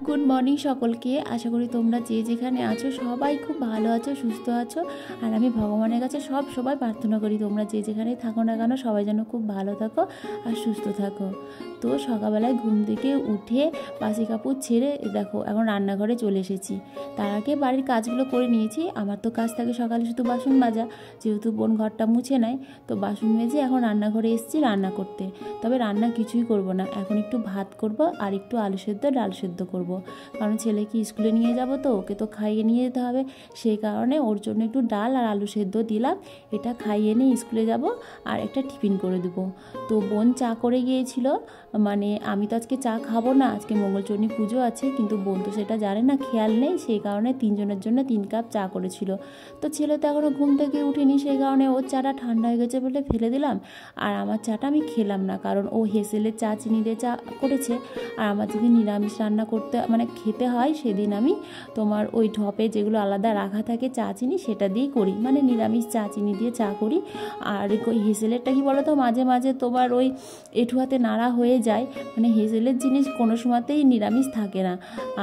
Good morning সকলকে। আশা করি তোমরা যে যেখানে আছো সবাই খুব ভালো আছো, সুস্থ আছো। আর আমি ভগবানের কাছে সবাই প্রার্থনা করি তোমরা যে যেখানেই থাকো না কেন সবাই যেন খুব ভালো থাকো আর সুস্থ থাকো। তো সকালবেলায় ঘুম থেকে উঠে বাসি কাপড় ছেড়ে দেখো এখন রান্নাঘরে চলে এসেছি। তার আগে বাড়ির কাজগুলো করে নিয়েছি। আমার তো কাজ থাকে সকালে শুধু বাসন মাজা, যেহেতু বোন ঘরটা মুছে নেয়, তো বাসন মেজে এখন রান্নাঘরে এসেছি রান্না করতে। তবে রান্না কিছুই করব না, এখন একটু ভাত করব আর একটু আলু সেদ্ধ ডাল সেদ্ধ করব, কারণ ছেলেকে স্কুলে নিয়ে যাব, তো ওকে তো খাইয়ে নিয়ে যেতে হবে। সেই কারণে ওর জন্য একটু ডাল আর আলু সেদ্ধ দিলাম, এটা খাইয়ে নিয়ে স্কুলে যাব আর একটা টিফিন করে দেবো। তো বোন চা করে গিয়েছিল, মানে আমি তো আজকে চা খাবো না, আজকে মঙ্গলচণ্ডী পুজো আছে, কিন্তু বোন তো সেটা জানে না, খেয়াল নেই, সেই কারণে 3 জনের জন্য 3 কাপ চা করেছিল। তো ছেলে তো এখনও ঘুম থেকে উঠেনি, সেই কারণে ওর চাটা ঠান্ডা হয়ে গেছে বলে ফেলে দিলাম। আর আমার চাটা আমি খেলাম না, কারণ ও হেসেলের চা চিনি দিয়ে চা করেছে। আর আমার যেদিন নিরামিষ রান্না করতে মানে খেতে হয়, সেদিন আমি তোমার ওই ঢপে যেগুলো আলাদা রাখা থাকে চা চিনি সেটা দিয়েই করি, মানে নিরামিষ চা চিনি দিয়ে চা করি। আর ওই হেসেলেরটা কি বলো তো, মাঝে মাঝে তোমার ওই এঁঠুয়াতে নাড়া হয়ে যায়, মানে হেসেলের জিনিস কোনো সময়তেই নিরামিষ থাকে না।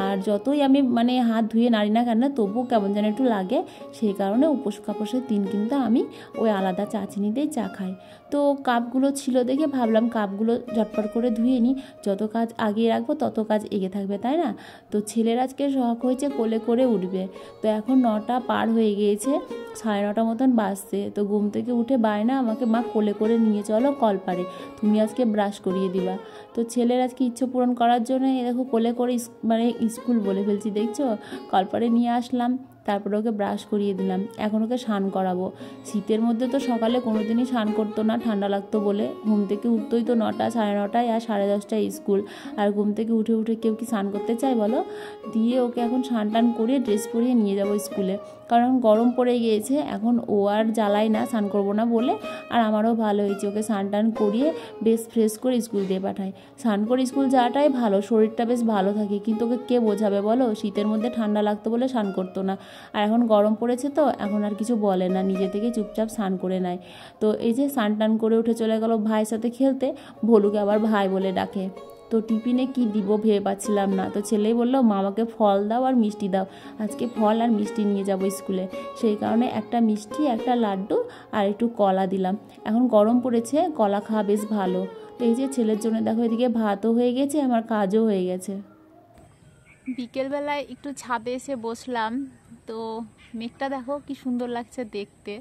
আর যতই আমি মানে হাত ধুয়ে নাড়ি না কেন, তবুও কেমন যেন একটু লাগে। সেই কারণে উপোস কাপোসের দিন কিন্তু আমি ওই আলাদা চা চিনি দিয়েই চা খাই। তো কাপগুলো ছিল দেখে ভাবলাম কাপগুলো ঝটপট করে ধুয়ে নিই, যত কাজ আগিয়ে রাখবো তত কাজ এগিয়ে থাকবে, তাই না? তো ছেলের আজকে শখ হয়েছে কোলে করে উঠবে। তো এখন 9টা পার হয়ে গিয়েছে, 9:30 মতন বাজছে। তো ঘুম থেকে উঠে বায়না আমাকে, মা কোলে করে নিয়ে চলো কলপারে, তুমি আজকে ব্রাশ করিয়ে দিবা। তো ছেলের আজকে ইচ্ছে পূরণ করার জন্য দেখো কোলে করে মানে স্কুল বলে ফেলছি, দেখছো, কলপারে নিয়ে আসলাম। তারপরে ওকে ব্রাশ করিয়ে দিলাম, এখন ওকে স্নান করাবো। শীতের মধ্যে তো সকালে কোনো দিনই স্নান করতো না, ঠান্ডা লাগতো বলে। ঘুম থেকে উঠতোই তো 9টা, 9:30 আর 10:30টায় স্কুল। আর ঘুম থেকে উঠে কেউ কি স্নান করতে চায় বলো? দিয়ে ওকে এখন স্নান টান করিয়ে ড্রেস পরিয়ে নিয়ে যাবো স্কুলে, কারণ গরম পড়ে গিয়েছে। এখন ও আর জ্বালায় না স্নান করবো না বলে, আর আমারও ভালো হয়েছে, ওকে স্নান টান করিয়ে বেশ ফ্রেশ করে স্কুল দিয়ে পাঠায়। স্নান করে স্কুল যাওয়াটাই ভালো, শরীরটা বেশ ভালো থাকে। কিন্তু ওকে কে বোঝাবে বলো, শীতের মধ্যে ঠান্ডা লাগতো বলে স্নান করতো না, আর এখন গরম পড়েছে তো এখন আর কিছু বলে না, নিজে থেকে চুপচাপ স্নান করে নেয়। তো এই যে স্নান টান করে উঠে চলে গেল ভাইয়ের সাথে খেলতে, ভলুকে আবার ভাই বলে ডাকে। তো টিফিনে কি দিব ভেবে পাচ্ছিলাম না, তো ছেলেই বললো মা আমাকে ফল দাও আর মিষ্টি দাও, আজকে ফল আর মিষ্টি নিয়ে যাব স্কুলে। সেই কারণে একটা মিষ্টি, একটা লাড্ডু আর একটু কলা দিলাম। এখন গরম পড়েছে, কলা খাওয়া বেশ ভালো। তো এই যে ছেলের জন্য দেখো এদিকে ভাতও হয়ে গেছে, আমার কাজও হয়ে গেছে। বিকেলবেলায় একটু ছাদে এসে বসলাম, তো মেঘটা দেখো কি সুন্দর লাগছে দেখতে,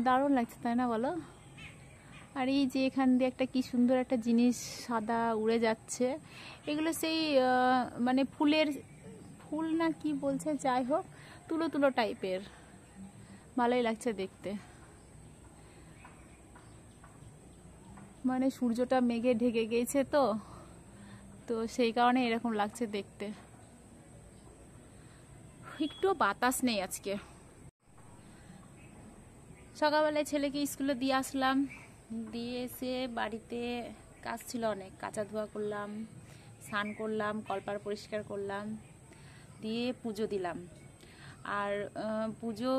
দারুণ লাগছে তাই না বলো? আর এই যে এখান দিয়ে একটা কি সুন্দর একটা জিনিস সাদা উড়ে যাচ্ছে, এগুলো সেই মানে ফুল না কি বলছে, যাই হোক তুলো তুলো টাইপের, ভালোই লাগছে দেখতে। মানে সূর্যটা মেঘে ঢেকে গিয়েছে তো তো সেই কারণে এরকম লাগছে দেখতে। একটু বাতাস নেই আজকে। সকালবেলায় ছেলেকে স্কুলে দিয়ে আসলাম, দিয়ে এসে বাড়িতে কাজ ছিল অনেক, কাঁচা ধোয়া করলাম, স্নান করলাম, কলপার পরিষ্কার করলাম, দিয়ে পুজো দিলাম। আর পুজো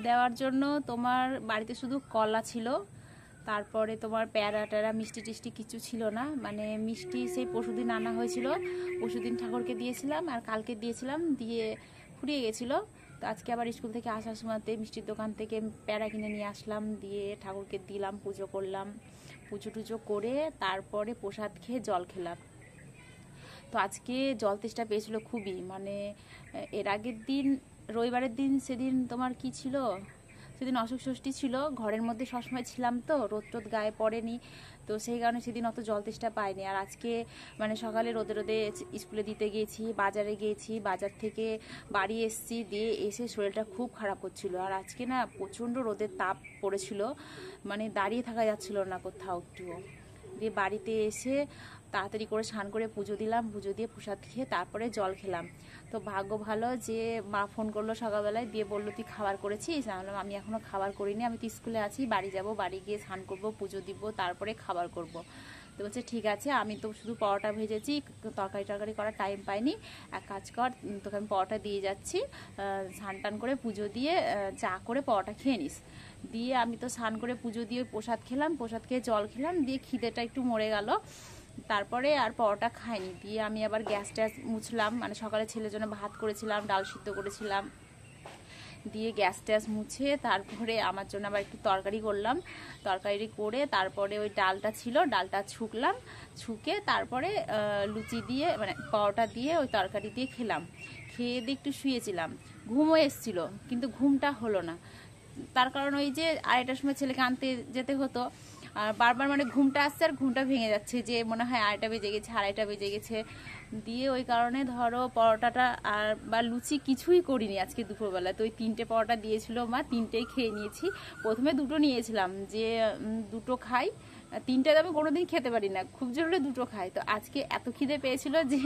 দেওয়ার জন্য তোমার বাড়িতে শুধু কলা ছিল, তারপরে তোমার প্যারা ট্যারা মিষ্টি টিষ্টি কিছু ছিল না। মানে মিষ্টি সেই পরশুদিন আনা হয়েছিল, পরশুদিন ঠাকুরকে দিয়েছিলাম আর কালকে দিয়েছিলাম, দিয়ে ফুরিয়ে গেছিলো। তো আজকে আবার স্কুল থেকে আসার সময়তে মিষ্টির দোকান থেকে প্যারা কিনে নিয়ে আসলাম, দিয়ে ঠাকুরকে দিলাম, পুজো করলাম। পুজো টুজো করে তারপরে প্রসাদ খেয়ে জল খেলাম। তো আজকে জল তেষ্টা পেয়েছিল খুবই, মানে এর আগের দিন রবিবারের দিন সেদিন তোমার কি ছিল, সেদিন অশোক ষষ্ঠী ছিল, ঘরের মধ্যে সবসময় ছিলাম তো রোদ টোদ গায়ে পড়েনি, তো সেই কারণে সেদিন অত জল তেষ্টা পাইনি। আর আজকে মানে সকালে রোদে রোদে স্কুলে দিতে গিয়েছি, বাজারে গিয়েছি, বাজার থেকে বাড়ি এসেছি, দিয়ে এসে শরীরটা খুব খারাপ হচ্ছিল। আর আজকে না প্রচণ্ড রোদের তাপ পড়েছিল, মানে দাঁড়িয়ে থাকা যাচ্ছিল না কোথাও একটুও। দিয়ে বাড়িতে এসে তাড়াতাড়ি করে স্নান করে পুজো দিলাম, পুজো দিয়ে প্রসাদ খেয়ে তারপরে জল খেলাম। তো ভাগ্য ভালো যে মা ফোন করলো সকালবেলায়, দিয়ে বললো তুই খাবার করেছিস? আমি বললাম আমি এখনও খাবার করিনি, আমি তো স্কুলে আছি, বাড়ি যাব, বাড়ি গিয়ে স্নান করবো, পুজো দিব, তারপরে খাবার করব। তো বলছে ঠিক আছে, আমি তো শুধু পরোটা ভেজেছি, তরকারি করার টাইম পাইনি, এক কাজ কর তোকে আমি পরোটা দিয়ে যাচ্ছি, স্নান টান করে পুজো দিয়ে চা করে পরোটা খেয়ে নিস। দিয়ে আমি তো স্নান করে পুজো দিয়ে প্রসাদ খেলাম, প্রসাদ খেয়ে জল খেলাম, দিয়ে খিদেটা একটু মরে গেল। তারপরে আর পরোটা খাইনি। দিয়ে আমি আবার গ্যাস ট্যাস মুছলাম, মানে সকালে ছেলের জন্য ভাত করেছিলাম, ডাল সিদ্ধ করেছিলাম, দিয়ে গ্যাস ট্যাস মুছে তারপরে আমার জন্য আবার একটু তরকারি করলাম। তরকারি করে তারপরে ওই ডালটা ছিল, ডালটা ছুকলাম, ছুকে তারপরে লুচি দিয়ে মানে পরোটা দিয়ে ওই তরকারি দিয়ে খেলাম। খেয়ে দিয়ে একটু শুয়েছিলাম, ঘুমও এসেছিলো কিন্তু ঘুমটা হলো না। তার কারণ ওই যে 2:30টার সময় ছেলেকে আনতে যেতে হতো, আর বারবার মানে ঘুমটা আসছে আর ঘুমটা ভেঙে যাচ্ছে, যে মনে হয় 2:30 বেজে গেছে, 2:30 বেজে গেছে। দিয়ে ওই কারণে ধরো পরোটাটা আর বা লুচি কিছুই করিনি আজকে দুপুরবেলা। তো ওই 3টে পরোটা দিয়েছিল মা, 3টেই খেয়ে নিয়েছি। প্রথমে 2টো নিয়েছিলাম যে 2টো খাই, 3টে আমি কোনোদিন খেতে পারি না, খুব জোরে 2টো খাই। তো আজকে এত খিদে পেয়েছিল যে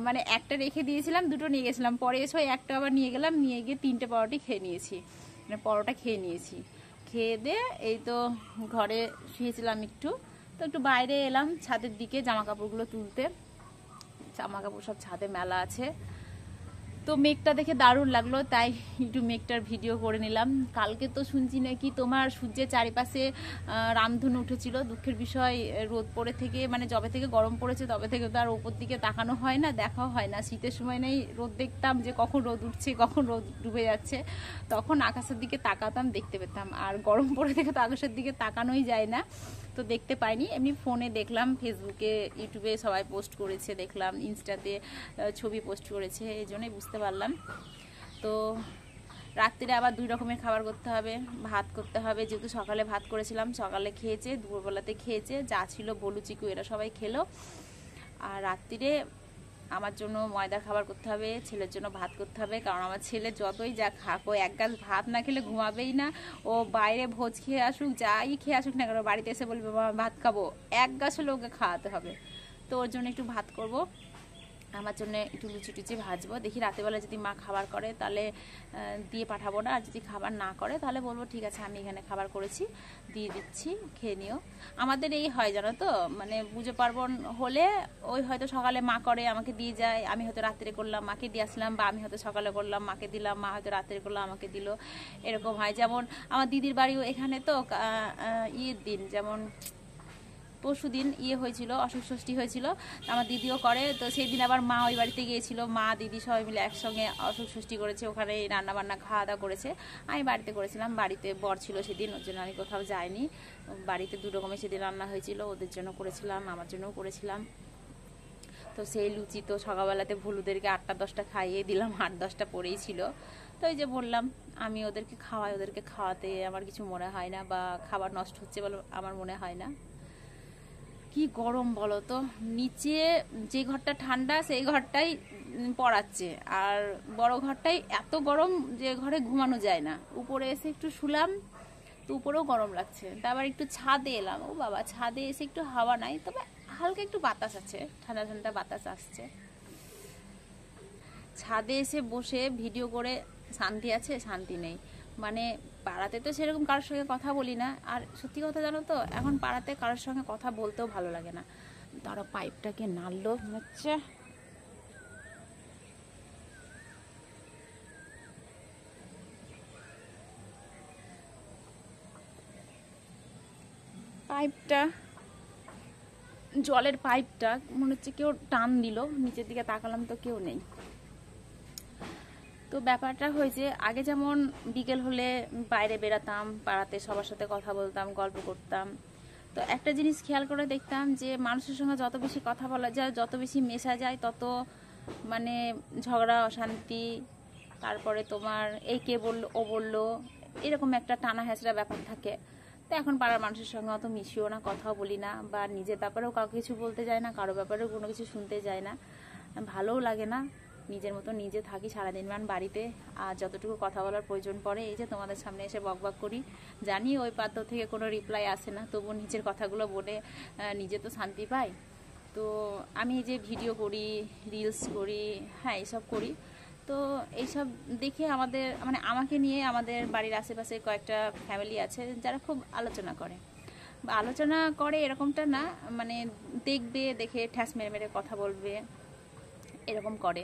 মানে একটা রেখে দিয়েছিলাম, 2টো নিয়ে গেছিলাম, পরে এসে ওই একটা আবার নিয়ে গেলাম, নিয়ে গিয়ে 3টে পরোটাই খেয়ে নিয়েছি, মানে পরোটা খেয়ে নিয়েছি। খেয়ে দিয়ে এই তো ঘরে শুয়েছিলাম একটু, তো একটু বাইরে এলাম ছাদের দিকে জামা কাপড়গুলো তুলতে। জামা কাপড় সব ছাদে মেলা আছে। তো মেঘটা দেখে দারুণ লাগলো, তাই একটু মেঘটার ভিডিও করে নিলাম। কালকে তো শুনছি নাকি তোমার সূর্যের চারিপাশে রামধনু উঠেছিল। দুঃখের বিষয়, রোদ পড়ে থেকে মানে যবে থেকে গরম পড়েছে তবে থেকে তো আর ওপর দিকে তাকানো হয় না, দেখাও হয় না। শীতের সময় নেই রোদ দেখতাম যে কখন রোদ উঠছে কখন রোদ ডুবে যাচ্ছে, তখন আকাশের দিকে তাকাতাম, দেখতে পেতাম। আর গরম পড়ে থেকে তো আকাশের দিকে তাকানোই যায় না, তো দেখতে পাইনি। এমনি ফোনে দেখলাম, ফেসবুকে ইউটিউবে সবাই পোস্ট করেছে দেখলাম, ইনস্টাতে ছবি পোস্ট করেছে, এই জন্যই বুঝতে পারলাম। তো রাত্রিরে আবার 2 রকমের খাবার করতে হবে, ভাত করতে হবে, যেহেতু সকালে ভাত করেছিলাম, সকালে খেয়েছে, দুপুরবেলাতে খেয়েছে, যা ছিল বলু চিকু এরা সবাই খেলো। আর রাত্রিরে আমার জন্য ময়দার খাবার করতে হবে, ছেলের জন্য ভাত করতে হবে। কারণ আমার ছেলে যতই যা খাক, ও এক গাছ ভাত না খেলে ঘুমাবেই না। ও বাইরে ভোজ খেয়ে আসুক, যাই খেয়ে আসুক না কেন, বাড়িতে এসে বলবে বাবা ভাত খাবো, এক গাছ হলে ওকে খাওয়াতে হবে। তো ওর জন্য একটু ভাত করব, আমার জন্য একটু লুচি টুচি ভাজবো। দেখি রাতেরবেলা যদি মা খাবার করে তাহলে দিয়ে পাঠাবো না, আর যদি খাবার না করে তাহলে বলবো ঠিক আছে আমি এখানে খাবার করেছি দিয়ে দিচ্ছি, খেয়ে নিও। আমাদের এই হয় জানো তো, মানে পুজো পার্বণ হলে ওই হয়তো সকালে মা করে আমাকে দিয়ে যায়, আমি হয়তো রাত্রে করলাম মাকে দিয়ে আসলাম, বা আমি হয়তো সকালে করলাম মাকে দিলাম, মা হয়তো রাত্রে করলাম আমাকে দিল, এরকম হয়। যেমন আমার দিদির বাড়িও এখানে, তো ঈদের দিন যেমন পরশুদিন হয়েছিল, অসুখ ষষ্ঠী হয়েছিল, আমার দিদিও করে। তো সেই দিন আবার মা ওই বাড়িতে গিয়েছিল, মা দিদি সবাই মিলে একসঙ্গে অসুখ ষষ্ঠী করেছে, ওখানে রান্না বান্না খাওয়া দাওয়া করেছে। আমি বাড়িতে করেছিলাম, বাড়িতে বর ছিল সেদিন, ওর জন্য আমি কোথাও যাইনি। বাড়িতে 2 রকমের সেদিন রান্না হয়েছিল, ওদের জন্য করেছিলাম, আমার জন্যও করেছিলাম। তো সেই লুচি তো সকালবেলাতে ভুলুদেরকে 8টা-10টা খাইয়ে দিলাম, 8-10টা পড়েই ছিল। তো এই যে বললাম আমি ওদেরকে খাওয়াই, ওদেরকে খাওয়াতে আমার কিছু মনে হয় না, বা খাবার নষ্ট হচ্ছে বলে আমার মনে হয় না। কি গরম বলো তো, নিচে যে ঘরটা ঠান্ডা সেই ঘরটাই পড়াচ্ছে, আর বড় ঘরটাই এত গরম যে ঘরে ঘুমানো যায় না। উপরে এসে একটু শুলাম, তো উপরেও গরম লাগছে। তারপর একটু ছাদে এলাম, ও বাবা ছাদে এসে একটু হাওয়া নাই, তবে হালকা একটু বাতাস আছে, ঠান্ডা ঠান্ডা বাতাস আসছে। ছাদে এসে বসে ভিডিও করে শান্তি আছে? শান্তি নেই। মানে পাড়াতে তো সেরকম কারোর সঙ্গে কথা বলি না, আর সত্যি কথা জানো তো এখন পাড়াতে কারোর সঙ্গে কথা বলতেও ভালো লাগে না। ধরো পাইপটাকে নাড়লো হচ্ছে, পাইপটা জলের পাইপটা মনে হচ্ছে কেউ টান দিল, নিচের দিকে তাকালাম তো কেউ নেই। তো ব্যাপারটা হয়েছে, আগে যেমন বিকেল হলে বাইরে বেরাতাম, পাড়াতে সবার সাথে কথা বলতাম, গল্প করতাম। তো একটা জিনিস খেয়াল করে দেখতাম যে মানুষের সঙ্গে যত বেশি কথা বলা যায়, যত বেশি মেশা যায়, তত মানে ঝগড়া অশান্তি, তারপরে তোমার এই কে বললো ও বললো, এরকম একটা টানা হেঁচড়া ব্যাপার থাকে। তো এখন পাড়ার মানুষের সঙ্গে অত মিশিও না, কথাও বলি না, বা নিজের ব্যাপারেও কাউকে কিছু বলতে যায় না, কারো ব্যাপারেও কোনো কিছু শুনতে যায় না, ভালোও লাগে না। নিজের মতো নিজে থাকি সারাদিন মান বাড়িতে, আর যতটুকু কথা বলার প্রয়োজন পড়ে এই যে তোমাদের সামনে এসে বকবক করি। জানি ওই পাত্র থেকে কোনো রিপ্লাই আসে না, তবুও নিজের কথাগুলো বলে নিজে তো শান্তি পাই। তো আমি এই যে ভিডিও করি, রিলস করি, হ্যাঁ এইসব করি। তো এইসব দেখে আমাদের মানে আমাকে নিয়ে আমাদের বাড়ির আশেপাশে কয়েকটা ফ্যামিলি আছে যারা খুব আলোচনা করে, বা আলোচনা করে এরকমটা না, মানে দেখবে, দেখে ঠ্যাস মেরে মেরে কথা বলবে, এরকম করে।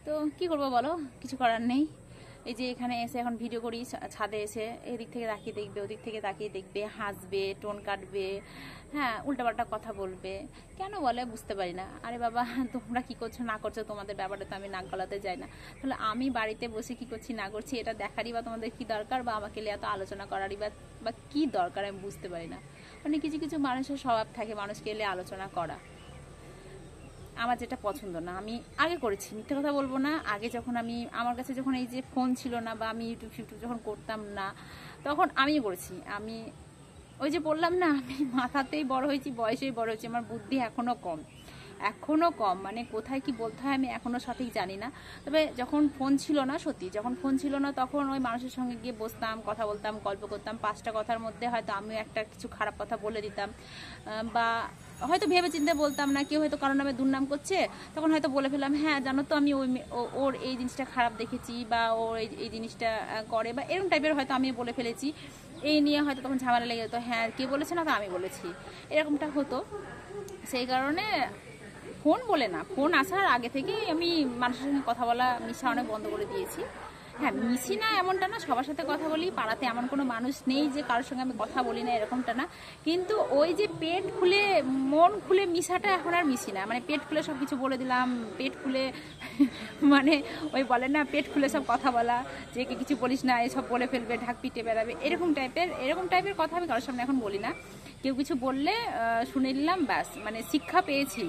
তো কি করবো বলো, কিছু করার নেই। এই যে এখানে এসে এখন ভিডিও করি, ছাদে এসে এদিক থেকে তাকিয়ে দেখবে, ওদিক থেকে তাকিয়ে দেখবে, হাসবে, টোন কাটবে, হ্যাঁ উল্টাপাল্টা কথা বলবে। কেন বলে বুঝতে পারি না। আরে বাবা, তোমরা কি করছো না করছো তোমাদের ব্যাপারে তো আমি নাক গলাতে যাই না। তাহলে আমি বাড়িতে বসে কি করছি না করছি এটা দেখারই বা তোমাদের কি দরকার, বা আমাকে এত আলোচনা করারই বা কি দরকার, আমি বুঝতে পারি না। মানে কিছু কিছু মানুষের স্বভাব থাকে মানুষকে এলে আলোচনা করা। আমার যেটা পছন্দ না। আমি আগে করেছি, মিথ্যে কথা বলবো না, আগে যখন আমার কাছে যখন এই যে ফোন ছিল না বা আমি ইউটিউব যখন করতাম না, তখন আমি করেছি। আমি ওই যে বললাম না, আমি মাথাতেই বড় হয়েছি, বয়সেই বড় হয়েছি, আমার বুদ্ধি এখনো কম, মানে কোথায় কি বলতে হয় আমি এখনো সঠিক জানি না। তবে যখন ফোন ছিল না, সত্যি যখন ফোন ছিল না, তখন ওই মানুষের সঙ্গে গিয়ে বসতাম, কথা বলতাম, গল্প করতাম, 5টা কথার মধ্যে হয়তো আমিও একটা কিছু খারাপ কথা বলে দিতাম, বা হয়তো ভেবে চিন্তে বলতাম না, কেউ হয়তো কারণ নামে দুর্নাম করছে, তখন হয়তো বলে ফেললাম, হ্যাঁ জানো তো আমি ওর এই জিনিসটা খারাপ দেখেছি, বা ওর এই জিনিসটা করে, বা এরকম টাইপের হয়তো আমি বলে ফেলেছি। এই নিয়ে হয়তো তখন ঝামেলা লেগে যেত, হ্যাঁ কে বলেছে না তো আমি বলেছি, এরকমটা হতো। সেই কারণে ফোন বলে না, ফোন আসার আগে থেকেই আমি মানুষের সঙ্গে কথা বলা, মিশা অনেক বন্ধ করে দিয়েছি। হ্যাঁ মিশি না এমনটা না, সবার সাথে কথা বলি, পাড়াতে এমন কোনো মানুষ নেই যে কারোর সঙ্গে আমি কথা বলি না, এরকমটা না। কিন্তু ওই যে পেট খুলে মন খুলে মিশাটা এখন আর মিশি না। মানে পেট খুলে সব কিছু বলে দিলাম, পেট খুলে মানে ওই বলে না পেট খুলে সব কথা বলা, যে কিছু বলিস না এসব বলে ফেলবে, ঢাক পিটে বেড়াবে, এরকম টাইপের কথা আমি কারোর সামনে এখন বলি না। কেউ কিছু বললে শুনে নিলাম, ব্যাস। মানে শিক্ষা পেয়েছি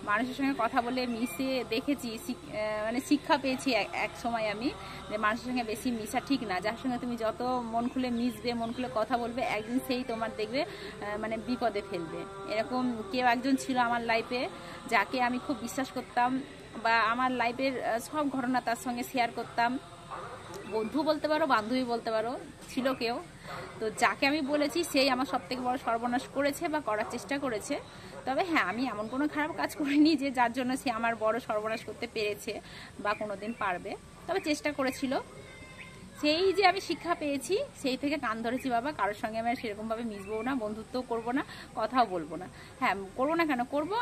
মানুষের সঙ্গে কথা বলে, মিশে দেখেছি, মানে শিক্ষা পেয়েছি এক সময় আমি, যে মানুষের সঙ্গে বেশি মিশা ঠিক না। যার সঙ্গে তুমি যত মন খুলে মিশবে, মন খুলে কথা বলবে, একদিন সেই তোমার দেখবে মানে বিপদে ফেলবে। এরকম কেউ একজন ছিল আমার লাইফে, যাকে আমি খুব বিশ্বাস করতাম, বা আমার লাইফের সব ঘটনা তার সঙ্গে শেয়ার করতাম, বন্ধু বলতে পারো, বান্ধবী বলতে পারো, ছিল কেউ। তো যাকে আমি বলেছি সেই আমার সব থেকে বড় সর্বনাশ করেছে বা করার চেষ্টা করেছে। তবে হ্যাঁ, আমি এমন কোনো খারাপ কাজ করিনি যে যার জন্য সে আমার বড় সর্বনাশ করতে পেরেছে বা কোনোদিন পারবে, তবে চেষ্টা করেছিল। সেই যে আমি শিক্ষা পেয়েছি, সেই থেকে কান ধরেছি, বাবা কারোর সঙ্গে আমি সেরকমভাবে মিশবো না, বন্ধুত্বও করবো না, কথাও বলবো না। হ্যাঁ করবো না কেন, করবো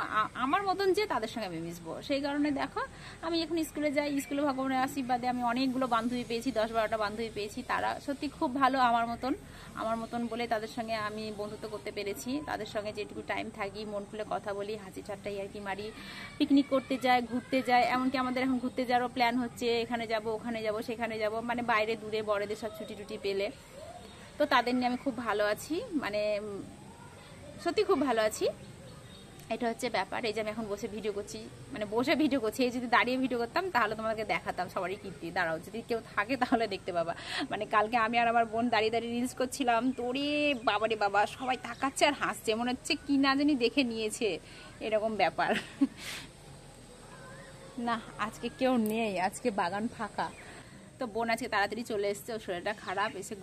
আমার মতন যে তাদের সঙ্গে আমি মিশবো। সেই কারণে দেখো আমি এখন স্কুলে যাই, স্কুলে ভগবানের আশীর্বাদে আমি অনেকগুলো বান্ধবী পেয়েছি, 10-12টা বান্ধবী পেয়েছি। তারা সত্যি খুব ভালো, আমার মতন বলে তাদের সঙ্গে আমি বন্ধুত্ব করতে পেরেছি। তাদের সঙ্গে যেটুকু টাইম থাকি, মন খুলে কথা বলি, হাসি ঠাট্টা ইয়ার্কি মারি, পিকনিক করতে যাই, ঘুরতে যাই। এমনকি আমাদের এখন ঘুরতে যাওয়ারও প্ল্যান হচ্ছে, এখানে যাব, ওখানে যাব, সেখানে যাব, মানে বাইরে দূরে বড়দের সব ছুটি পেলে। তো তাদের নিয়ে আমি খুব ভালো আছি, মানে সত্যি খুব ভালো আছি। এটা হচ্ছে ব্যাপার। এই যে আমি এখন বসে ভিডিও করছি, মানে বসে ভিডিও করছি, এই যদি দাঁড়িয়ে ভিডিও করতাম তাহলে তোমাকে দেখাতাম সবারই কীর্তি। দাঁড়াও, যদি কেউ থাকে তাহলে দেখতে পাবা। মানে কালকে আমি আর আমার বোন দাঁড়িয়ে রিলস করছিলাম, তোরে বাবারে বাবা, সবাই তাকাচ্ছে আর হাসছে, মনে হচ্ছে কি না জানি দেখে নিয়েছে, এরকম ব্যাপার। না আজকে কেউ নেই, আজকে বাগান ফাঁকা। তো বোন আজকে তাড়াতাড়ি চলে এসছে, ওর শরীরটা খারাপ, এসে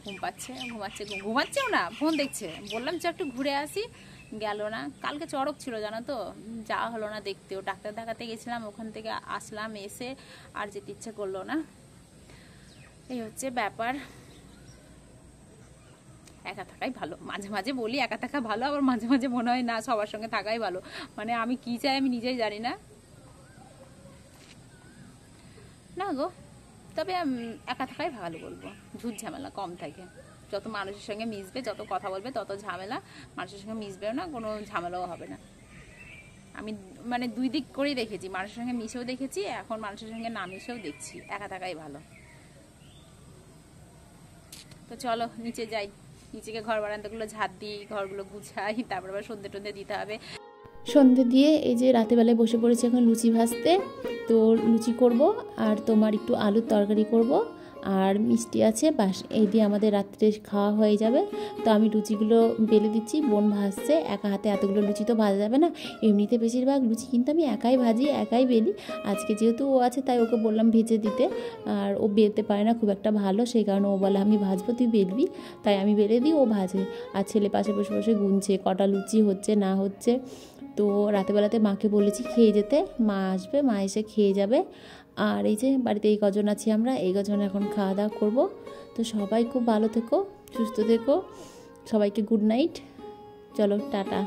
ঘুমাচ্ছেও না, ফোন দেখছে। বললাম যে একটু ঘুরে আসি, গেল না। কালকে চড়ক ছিল জানো তো, যাওয়া হলো না দেখতেও। ডাক্তার দেখাতে গেছিলাম, ওখান থেকে আসলাম, এসে আর যেতে ইচ্ছে করলো না। এই হচ্ছে ব্যাপার। একা থাকাই ভালো, মাঝে মাঝে বলি একা থাকা ভালো, আবার মাঝে মাঝে মনে হয় না সবার সঙ্গে থাকাই ভালো। মানে আমি কি চাই আমি নিজেই জানি না। না গো, তবে একা থাকাই ভালো বলবো, ঝুট ঝামেলা কম থাকে। যত মানুষের সঙ্গে মিশবে, যত কথা বলবে, তত ঝামেলা। মানুষের সঙ্গে মিশবেও না, কোনো ঝামেলাও হবে না। আমি মানে দুই দিক করেই দেখেছি, মানুষের সঙ্গে মিশেও দেখেছি, এখন মানুষের সঙ্গে না মিশেও দেখছি, একা থাকাই ভালো। তো চলো নিচে যাই, নিচেকে ঘর বারান্দাগুলো ঝাড় দিই, ঘরগুলো গুছাই, তারপর আবার সন্ধ্যে টন্ধে দিতে হবে। সন্ধ্যে দিয়ে এই যে রাতেবেলায় বসে পড়েছি এখন লুচি ভাজতে। তো লুচি করব, আর তোমার একটু আলুর তরকারি করব, আর মিষ্টি আছে, বাস এই দিয়ে আমাদের রাত্রে খাওয়া হয়ে যাবে। তো আমি লুচিগুলো বেলে দিচ্ছি, বোন ভাজছে, একা হাতে এতগুলো লুচি তো ভাজা যাবে না। এমনিতে বেশিরভাগ লুচি কিন্তু আমি একাই ভাজি, একাই বেলি। আজকে যেহেতু ও আছে তাই ওকে বললাম ভেজে দিতে, আর ও বেলতে পারে না খুব একটা ভালো, সেই কারণে ও বলে আমি ভাজবো, তুই বেলবি। তাই আমি বেলে দিই, ও ভাজে। আর ছেলে পাশে বসে বসে গুনছে কটা লুচি হচ্ছে না হচ্ছে। তো রাতেবেলাতে মাকে বলেছি খেয়ে যেতে, মা আসবে, মা এসে খেয়ে যাবে। আর এই যে বাড়িতে এই কজন আছি আমরা, এই কজন এখন খাওয়া দাওয়া করবো। তো সবাই খুব ভালো থেকো, সুস্থ থেকো, সবাইকে গুড নাইট, চলো টাটা।